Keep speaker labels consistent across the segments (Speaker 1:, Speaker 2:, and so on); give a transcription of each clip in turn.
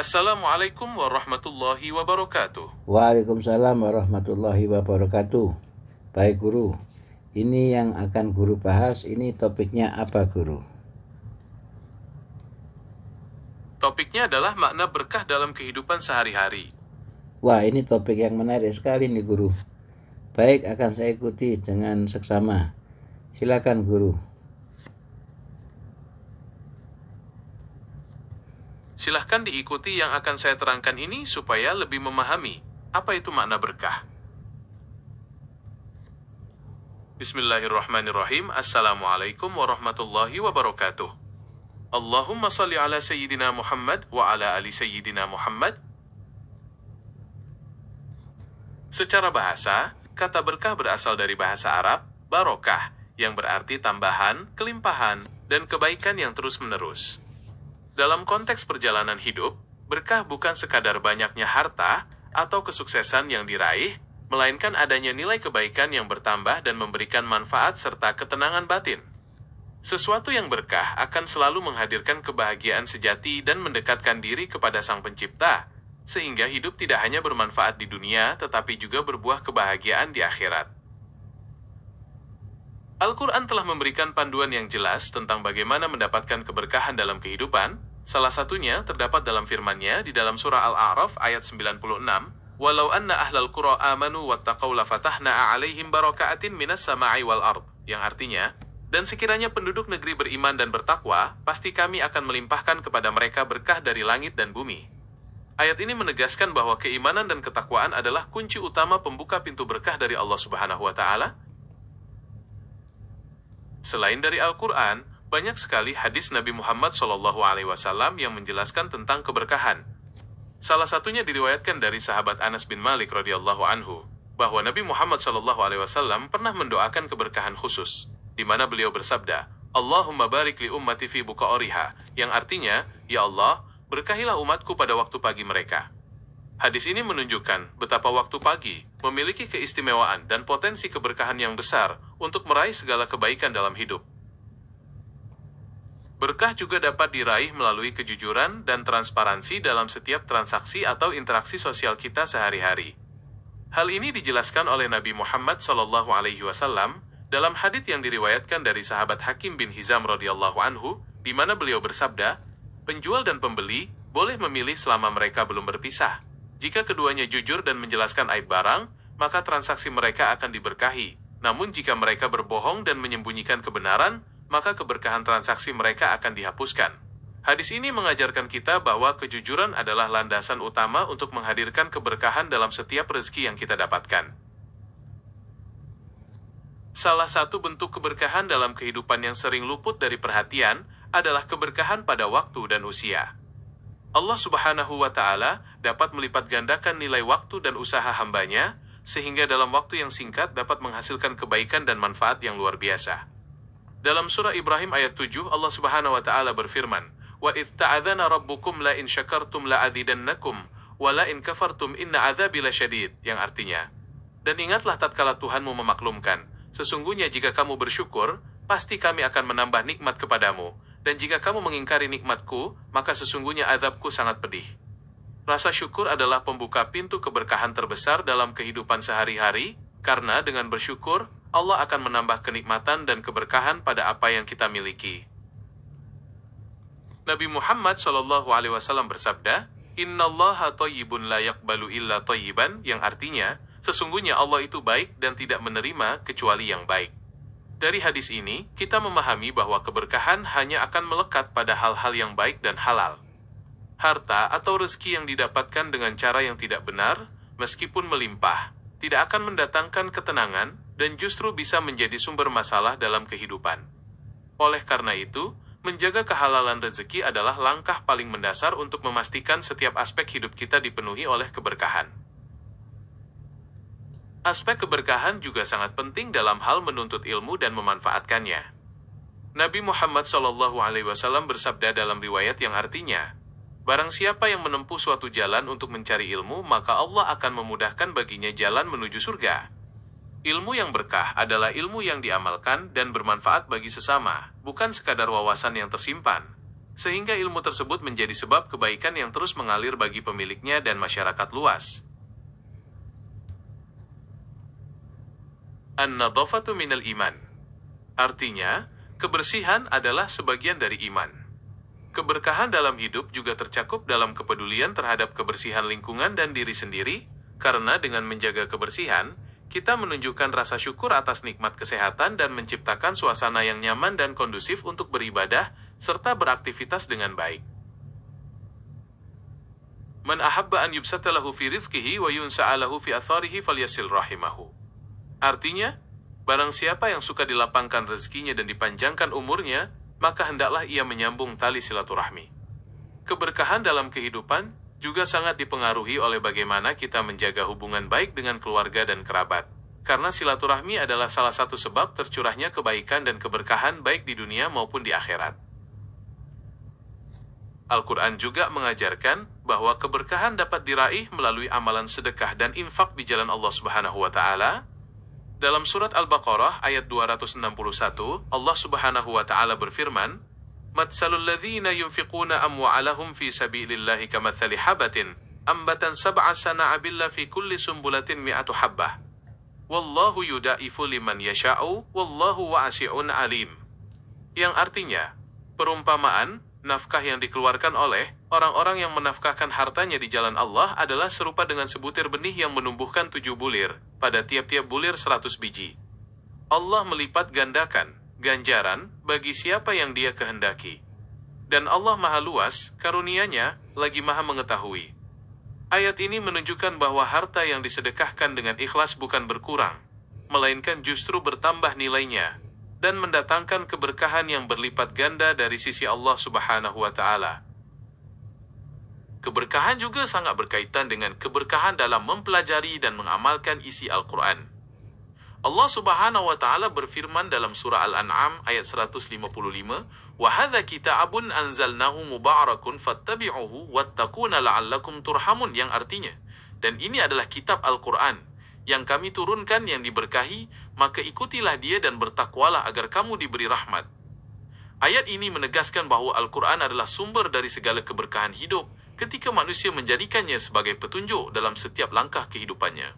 Speaker 1: Assalamualaikum warahmatullahi wabarakatuh.
Speaker 2: Waalaikumsalam warahmatullahi wabarakatuh. Baik guru, ini yang akan guru bahas, ini topiknya apa guru?
Speaker 1: Topiknya adalah makna berkah dalam kehidupan sehari-hari.
Speaker 2: Wah, ini topik yang menarik sekali nih guru. Baik, akan saya ikuti dengan seksama. Silakan guru.
Speaker 1: Silahkan diikuti yang akan saya terangkan ini supaya lebih memahami apa itu makna berkah. Bismillahirrahmanirrahim. Assalamualaikum warahmatullahi wabarakatuh. Allahumma salli ala Sayyidina Muhammad wa ala ali Sayyidina Muhammad. Secara bahasa, kata berkah berasal dari bahasa Arab, barokah, yang berarti tambahan, kelimpahan, dan kebaikan yang terus-menerus. Dalam konteks perjalanan hidup, berkah bukan sekadar banyaknya harta atau kesuksesan yang diraih, melainkan adanya nilai kebaikan yang bertambah dan memberikan manfaat serta ketenangan batin. Sesuatu yang berkah akan selalu menghadirkan kebahagiaan sejati dan mendekatkan diri kepada Sang Pencipta, sehingga hidup tidak hanya bermanfaat di dunia, tetapi juga berbuah kebahagiaan di akhirat. Al-Quran telah memberikan panduan yang jelas tentang bagaimana mendapatkan keberkahan dalam kehidupan. Salah satunya terdapat dalam firman-Nya di dalam surah Al-A'raf ayat 96, "Walau anna ahlal qura amanu wattaqau lafatahna 'alaihim barakaatin minas sama'i wal ard," yang artinya, dan sekiranya penduduk negeri beriman dan bertakwa, pasti kami akan melimpahkan kepada mereka berkah dari langit dan bumi. Ayat ini menegaskan bahwa keimanan dan ketakwaan adalah kunci utama pembuka pintu berkah dari Allah Subhanahu wa Ta'ala. Selain dari Al-Quran, banyak sekali hadis Nabi Muhammad SAW yang menjelaskan tentang keberkahan. Salah satunya diriwayatkan dari sahabat Anas bin Malik radhiyallahu anhu, bahwa Nabi Muhammad SAW pernah mendoakan keberkahan khusus, di mana beliau bersabda, "Allahumma barik li ummati fi buqa'oriha," yang artinya, "Ya Allah, berkahilah umatku pada waktu pagi mereka." Hadis ini menunjukkan betapa waktu pagi memiliki keistimewaan dan potensi keberkahan yang besar untuk meraih segala kebaikan dalam hidup. Berkah juga dapat diraih melalui kejujuran dan transparansi dalam setiap transaksi atau interaksi sosial kita sehari-hari. Hal ini dijelaskan oleh Nabi Muhammad SAW dalam hadits yang diriwayatkan dari sahabat Hakim bin Hizam radhiyallahu anhu, di mana beliau bersabda, "Penjual dan pembeli boleh memilih selama mereka belum berpisah. Jika keduanya jujur dan menjelaskan aib barang, maka transaksi mereka akan diberkahi. Namun jika mereka berbohong dan menyembunyikan kebenaran, maka keberkahan transaksi mereka akan dihapuskan." Hadis ini mengajarkan kita bahwa kejujuran adalah landasan utama untuk menghadirkan keberkahan dalam setiap rezeki yang kita dapatkan. Salah satu bentuk keberkahan dalam kehidupan yang sering luput dari perhatian adalah keberkahan pada waktu dan usia. Allah Subhanahu wa Ta'ala dapat melipat gandakan nilai waktu dan usaha hambanya, sehingga dalam waktu yang singkat dapat menghasilkan kebaikan dan manfaat yang luar biasa. Dalam surah Ibrahim ayat 7, Allah Subhanahu wa Ta'ala berfirman, "Wa idh ta'adzana rabbukum la in syakartum la azidannakum, wa la in kafartum inna adzabi lasyadid," yang artinya, "Dan ingatlah tatkala Tuhanmu memaklumkan, sesungguhnya jika kamu bersyukur, pasti kami akan menambah nikmat kepadamu. Dan jika kamu mengingkari nikmatku, maka sesungguhnya azabku sangat pedih." Rasa syukur adalah pembuka pintu keberkahan terbesar dalam kehidupan sehari-hari, karena dengan bersyukur, Allah akan menambah kenikmatan dan keberkahan pada apa yang kita miliki. Nabi Muhammad SAW bersabda, "Innallaha thayyibun la yaqbalu illa thayyiban," yang artinya, sesungguhnya Allah itu baik dan tidak menerima kecuali yang baik. Dari hadis ini, kita memahami bahwa keberkahan hanya akan melekat pada hal-hal yang baik dan halal. Harta atau rezeki yang didapatkan dengan cara yang tidak benar, meskipun melimpah, tidak akan mendatangkan ketenangan dan justru bisa menjadi sumber masalah dalam kehidupan. Oleh karena itu, menjaga kehalalan rezeki adalah langkah paling mendasar untuk memastikan setiap aspek hidup kita dipenuhi oleh keberkahan. Aspek keberkahan juga sangat penting dalam hal menuntut ilmu dan memanfaatkannya. Nabi Muhammad SAW bersabda dalam riwayat yang artinya, "Barang siapa yang menempuh suatu jalan untuk mencari ilmu, maka Allah akan memudahkan baginya jalan menuju surga." Ilmu yang berkah adalah ilmu yang diamalkan dan bermanfaat bagi sesama, bukan sekadar wawasan yang tersimpan. sehingga ilmu tersebut menjadi sebab kebaikan yang terus mengalir bagi pemiliknya dan masyarakat luas. An-nadhafatu minal iman. Artinya, kebersihan adalah sebagian dari iman. Keberkahan dalam hidup juga tercakup dalam kepedulian terhadap kebersihan lingkungan dan diri sendiri, karena dengan menjaga kebersihan, kita menunjukkan rasa syukur atas nikmat kesehatan dan menciptakan suasana yang nyaman dan kondusif untuk beribadah, serta beraktivitas dengan baik. Man ahabba an yubsata lahu fi rizqihi wa yunsa'a lahu fi atharihi falyasil rahimahu. Artinya, barang siapa yang suka dilapangkan rezekinya dan dipanjangkan umurnya, maka hendaklah ia menyambung tali silaturahmi. Keberkahan dalam kehidupan juga sangat dipengaruhi oleh bagaimana kita menjaga hubungan baik dengan keluarga dan kerabat. Karena silaturahmi adalah salah satu sebab tercurahnya kebaikan dan keberkahan baik di dunia maupun di akhirat. Al-Quran juga mengajarkan bahwa keberkahan dapat diraih melalui amalan sedekah dan infak di jalan Allah Subhanahu wa Ta'ala. Dalam surat Al-Baqarah ayat 261, Allah Subhanahu wa Ta'ala berfirman, "Matsalul ladzina yunfiquna amwa'alahum fi sabilillahi kamatsali habatin ambatan sab'a sana'abilla fi kulli sumbulatin mi'atu habbah. Wallahu yudaifu liman yasha'u wallahu wasi'un alim." Yang artinya, perumpamaan nafkah yang dikeluarkan oleh orang-orang yang menafkahkan hartanya di jalan Allah adalah serupa dengan sebutir benih yang menumbuhkan 7 bulir, pada tiap-tiap bulir 100 biji. Allah melipat gandakan ganjaran bagi siapa yang Dia kehendaki. Dan Allah Maha Luas, karunia-Nya lagi Maha Mengetahui. Ayat ini menunjukkan bahwa harta yang disedekahkan dengan ikhlas bukan berkurang, melainkan justru bertambah nilainya, dan mendatangkan keberkahan yang berlipat ganda dari sisi Allah Subhanahu wa Ta'ala. Keberkahan juga sangat berkaitan dengan keberkahan dalam mempelajari dan mengamalkan isi Al-Quran. Allah Subhanahu wa Ta'ala berfirman dalam surah Al-An'am ayat 155, "Wa hadza kitabun anzalnahu mubarakun fattabi'uhu wattaquna la'allakum turhamun," yang artinya, dan ini adalah kitab Al-Quran yang kami turunkan yang diberkahi, maka ikutilah dia dan bertakwalah agar kamu diberi rahmat. Ayat ini menegaskan bahwa Al-Quran adalah sumber dari segala keberkahan hidup ketika manusia menjadikannya sebagai petunjuk dalam setiap langkah kehidupannya.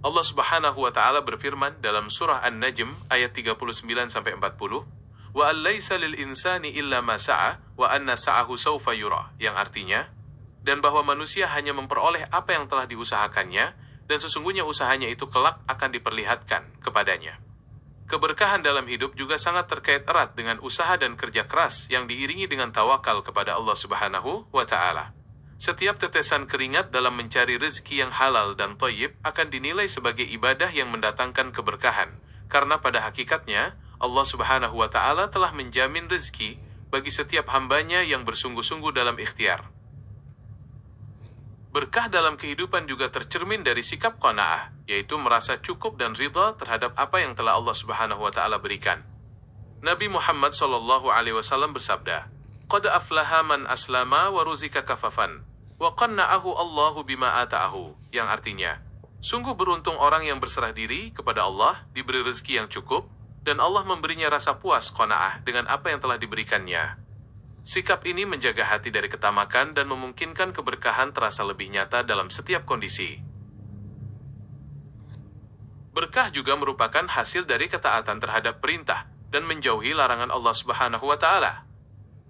Speaker 1: Allah Subhanahu wa Ta'ala berfirman dalam surah An-Najm ayat 39-40, "Wa allaysa lil insani illa ma sa'a wa anna sa'ahu sawfa yura," yang artinya, dan bahwa manusia hanya memperoleh apa yang telah diusahakannya, dan sesungguhnya usahanya itu kelak akan diperlihatkan kepadanya. Keberkahan dalam hidup juga sangat terkait erat dengan usaha dan kerja keras yang diiringi dengan tawakal kepada Allah Subhanahu wa Ta'ala. Setiap tetesan keringat dalam mencari rezeki yang halal dan thayyib akan dinilai sebagai ibadah yang mendatangkan keberkahan, karena pada hakikatnya Allah Subhanahu wa Ta'ala telah menjamin rezeki bagi setiap hambanya yang bersungguh-sungguh dalam ikhtiar. Berkah dalam kehidupan juga tercermin dari sikap qanaah, yaitu merasa cukup dan ridha terhadap apa yang telah Allah Subhanahu wa Ta'ala berikan. Nabi Muhammad SAW bersabda, "Qad aflaha man aslama wa ruzika kafafan, wa qanna'ahu Allahu bima ata'ahu," yang artinya, sungguh beruntung orang yang berserah diri kepada Allah, diberi rezeki yang cukup, dan Allah memberinya rasa puas qanaah dengan apa yang telah diberikannya. Sikap ini menjaga hati dari ketamakan dan memungkinkan keberkahan terasa lebih nyata dalam setiap kondisi. Berkah juga merupakan hasil dari ketaatan terhadap perintah dan menjauhi larangan Allah Subhanahu wa Ta'ala.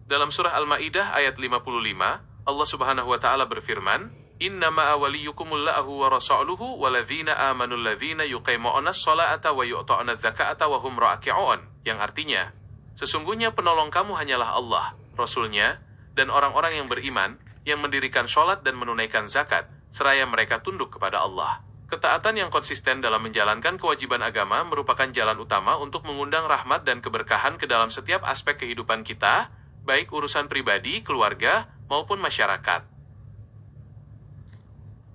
Speaker 1: Dalam surah Al-Maidah ayat 55, Allah Subhanahu wa Ta'ala berfirman, "Innama waliyukumullahu wa rasuluhu waladzina amanu alladzina yuqimuna as-salata wa yu'tuna adz-zakata wa hum raki'un," yang artinya, sesungguhnya penolong kamu hanyalah Allah, Rasulnya, dan orang-orang yang beriman, yang mendirikan sholat dan menunaikan zakat, seraya mereka tunduk kepada Allah. Ketaatan yang konsisten dalam menjalankan kewajiban agama merupakan jalan utama untuk mengundang rahmat dan keberkahan ke dalam setiap aspek kehidupan kita, baik urusan pribadi, keluarga, maupun masyarakat.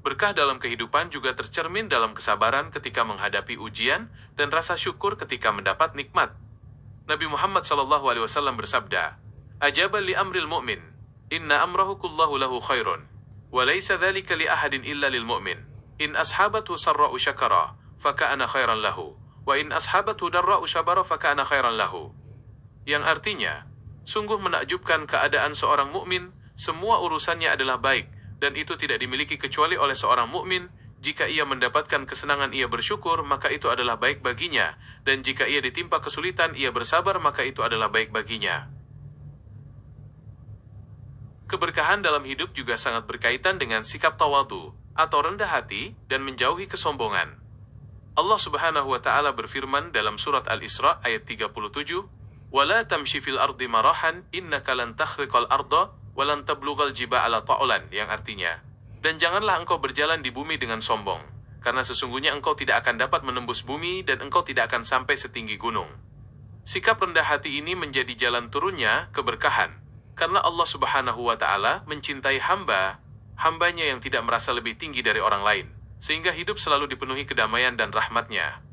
Speaker 1: Berkah dalam kehidupan juga tercermin dalam kesabaran ketika menghadapi ujian dan rasa syukur ketika mendapat nikmat. Nabi Muhammad SAW bersabda, "Ajaban li amril mu'min, inna amrahu kullahu lahu khairun, wa laysa dhalika li ahadin illa lil mu'min. In ashabathu sarra'u syakara, faka'ana khairan lahu, wa in ashabathu darra'u syabara faka'ana khairan lahu." Yang artinya, Sungguh menakjubkan keadaan seorang mukmin, semua urusannya adalah baik, dan itu tidak dimiliki kecuali oleh seorang mukmin. Jika ia mendapatkan kesenangan ia bersyukur, maka itu adalah baik baginya, dan jika ia ditimpa kesulitan ia bersabar, maka itu adalah baik baginya. Keberkahan dalam hidup juga sangat berkaitan dengan sikap tawadhu, atau rendah hati, dan menjauhi kesombongan. Allah Subhanahu wa Ta'ala berfirman dalam surat Al-Isra ayat 37, "Wala tamshi fil ardi marahan, innaka lan takhriqal arda, wa lan tablughal jibala ta'lan," yang artinya, dan janganlah engkau berjalan di bumi dengan sombong, karena sesungguhnya engkau tidak akan dapat menembus bumi dan engkau tidak akan sampai setinggi gunung. Sikap rendah hati ini menjadi jalan turunnya keberkahan, karena Allah Subhanahu wa Ta'ala mencintai hambanya yang tidak merasa lebih tinggi dari orang lain, sehingga hidup selalu dipenuhi kedamaian dan rahmat-Nya.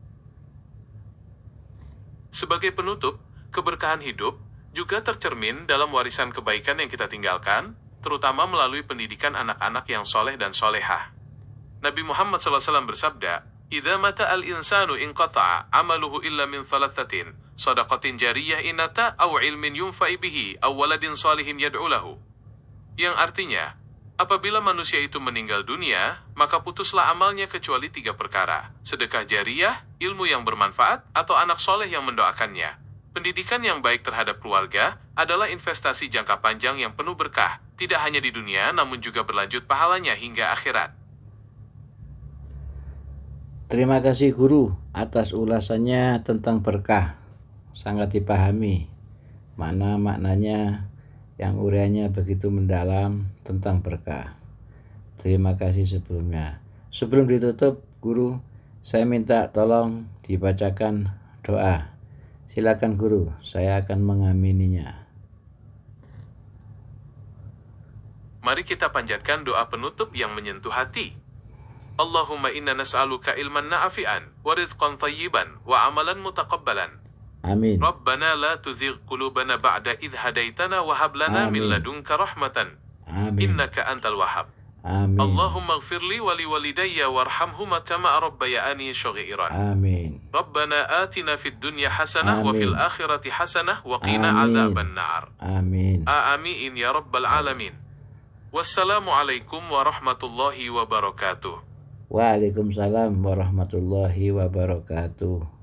Speaker 1: Sebagai penutup, keberkahan hidup juga tercermin dalam warisan kebaikan yang kita tinggalkan, terutama melalui pendidikan anak-anak yang soleh dan solehah. Nabi Muhammad SAW bersabda, "Idza mata al-insanu inqata'a amaluhu illa min thalathatin, shadaqatin jariyah inata aw ilmin yunfa'i bihi aw waladin salihin yad'u lahu." Yang artinya, apabila manusia itu meninggal dunia, maka putuslah amalnya kecuali 3 perkara: sedekah jariyah, ilmu yang bermanfaat, atau anak soleh yang mendoakannya. Pendidikan yang baik terhadap keluarga adalah investasi jangka panjang yang penuh berkah, tidak hanya di dunia namun juga berlanjut pahalanya hingga akhirat.
Speaker 2: Terima kasih guru atas ulasannya tentang berkah. Sangat dipahami maknanya yang uraiannya begitu mendalam tentang berkah. Terima kasih sebelumnya. Sebelum ditutup, guru, saya minta tolong dibacakan doa. Silakan guru, saya akan mengamininya.
Speaker 1: Mari kita panjatkan doa penutup yang menyentuh hati. Allahumma inna nas'aluka ilman nafi'an, wa rizqan thayyiban, wa amalan mutaqabbalan.
Speaker 2: Amin.
Speaker 1: Rabbana la tuzigh qulubana ba'da idh hadaitana wa hab lana min ladunka rahmatan.
Speaker 2: Amin.
Speaker 1: Innaka antal wahhab.
Speaker 2: Amin.
Speaker 1: Allahumma ighfirli wa liwalidayya warhamhuma kama rabbayani shaghiran.
Speaker 2: Amin.
Speaker 1: Rabbana atina fid dunya hasanah wa fil akhirati hasanah wa qina
Speaker 2: Amin.
Speaker 1: adzaban nar.
Speaker 2: Amin.
Speaker 1: Amin ya rabbal alamin. Wassalamualaikum warahmatullahi wabarakatuh.
Speaker 2: Waalaikumsalam warahmatullahi wabarakatuh.